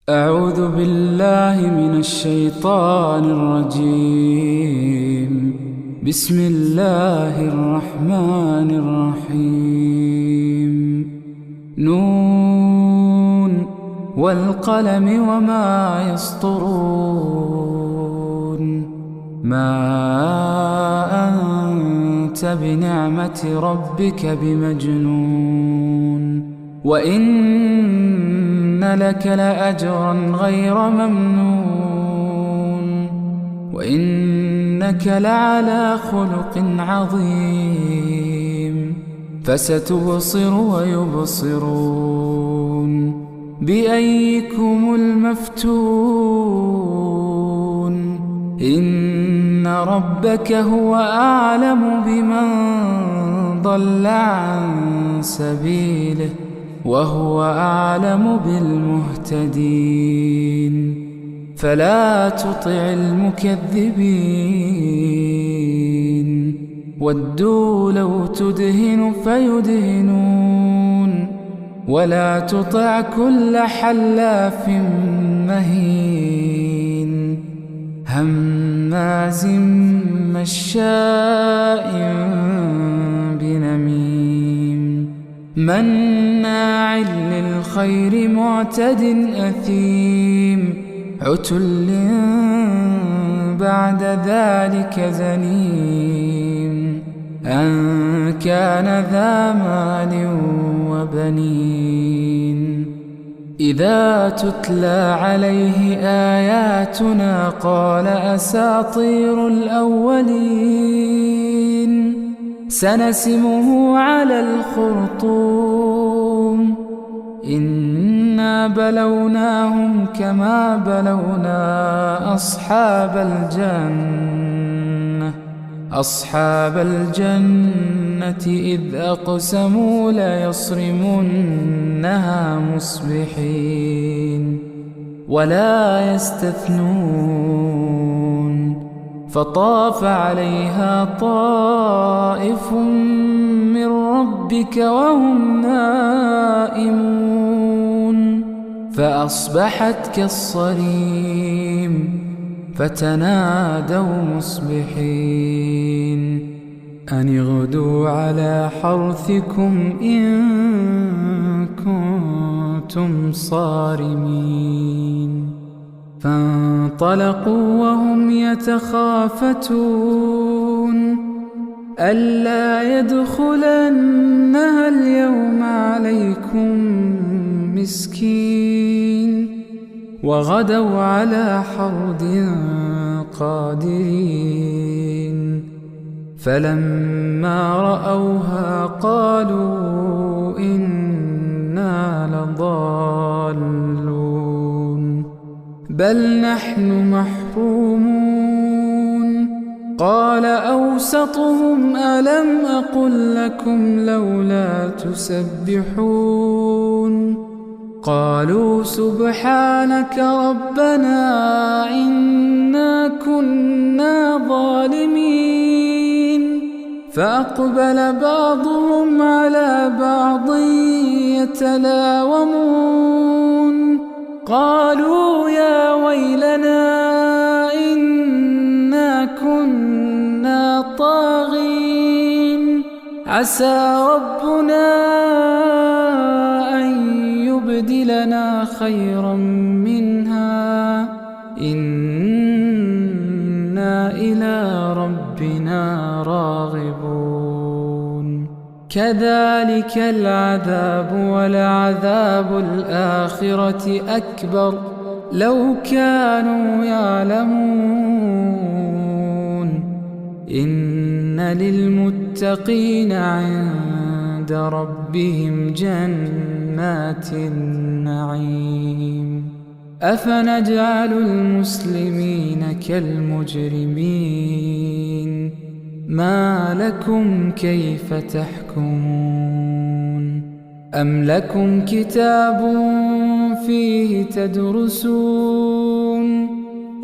أعوذ بالله من الشيطان الرجيم. بسم الله الرحمن الرحيم. نون والقلم وما يسطرون. ما أنت بنعمة ربك بمجنون، وإن لك لأجرا غير ممنون، وإنك لعلى خلق عظيم. فستبصر ويبصرون بأيكم المفتون. إن ربك هو أعلم بمن ضل عن سبيله، وهو أعلم بالمهتدين. فلا تطع المكذبين، ودوا لو تدهن فيدهنون. ولا تطع كل حلاف مهين، هماز مشاء بنميم، مناع للخير معتد أثيم، عتل بعد ذلك زنيم، أن كان ذا مال وبنين. إذا تتلى عليه آياتنا قال أساطير الأولين، سنسمه على الخرطوم. إنا بلوناهم كما بلونا أصحاب الجنة إذ أقسموا ليصرمنها مصبحين، ولا يستثنون. فطاف عليها طائف من ربك وهم نائمون، فأصبحت كالصريم. فتنادوا مصبحين أن اغدوا على حرثكم إن كنتم صارمين. فانطلقوا وهم يتخافتون ألا يدخلنها اليوم عليكم مسكين، وغدوا على حرد قادرين. فلما رأوها قالوا إنا لضالون، بل نحن محرومون. قال أوسطهم ألم أقل لكم لولا تسبحون؟ قالوا سبحانك ربنا إنا كنا ظالمين. فأقبل بعضهم على بعض يتلاومون قالوا يا ويلنا إنا كنا طاغين، عسى ربنا أن يبدلنا خيرا منها إنا إلى ربنا راغبون. كذلك العذاب ولعذاب الآخرة أكبر لو كانوا يعلمون. إن للمتقين عند ربهم جنات النعيم. أفنجعل المسلمين كالمجرمين؟ ما لكم كيف تحكمون؟ أم لكم كتاب فيه تدرسون؟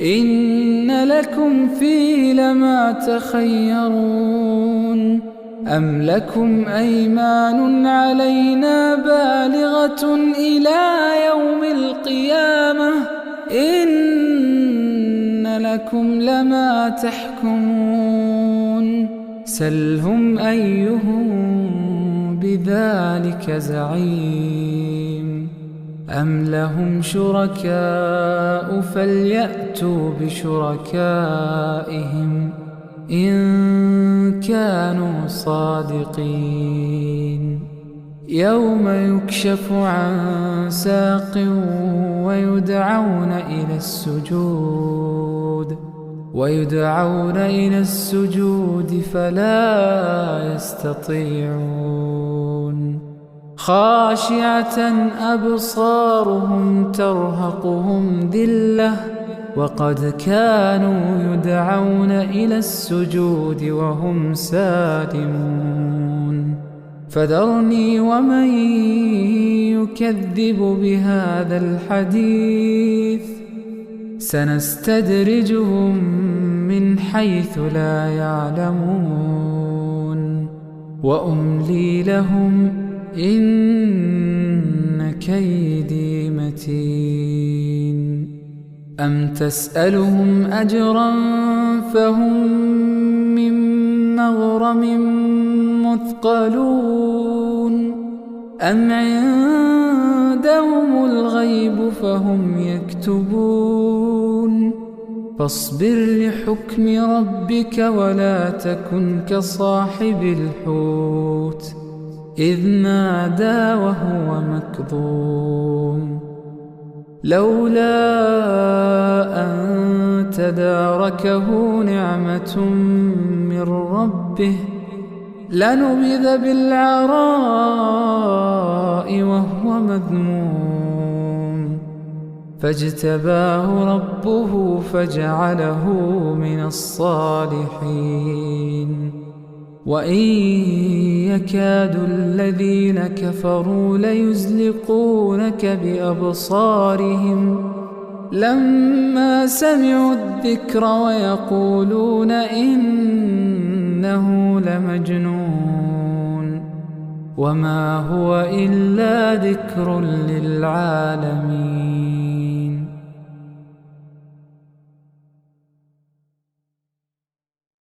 إن لكم فيه لما تخيرون. أم لكم أيمان علينا بالغة إلى يوم القيامة إن لكم لما تحكمون سلهم أيهم بذلك زعيم أم لهم شركاء فليأتوا بشركائهم إن كانوا صادقين يوم يكشف عن ساق ويدعون إلى السجود فلا يستطيعون خاشعة أبصارهم ترهقهم ذلة وقد كانوا يدعون إلى السجود وهم سالمون فذرني ومن يكذب بهذا الحديث سنستدرجهم من حيث لا يعلمون وأملي لهم إن كيدي متين أم تسألهم أجرا فهم من مغرم مثقلون أم عندهم الغيب فهم يكتبون فاصبر لحكم ربك ولا تكن كصاحب الحوت إذ نادى وهو مكظوم لولا أن تداركه نعمة من ربه لنبذ بالعراء وهو مذموم فاجتباه ربه فجعله من الصالحين وإن يكاد الذين كفروا ليزلقونك بأبصارهم لما سمعوا الذكر ويقولون إنه لمجنون وما هو إلا ذكر للعالمين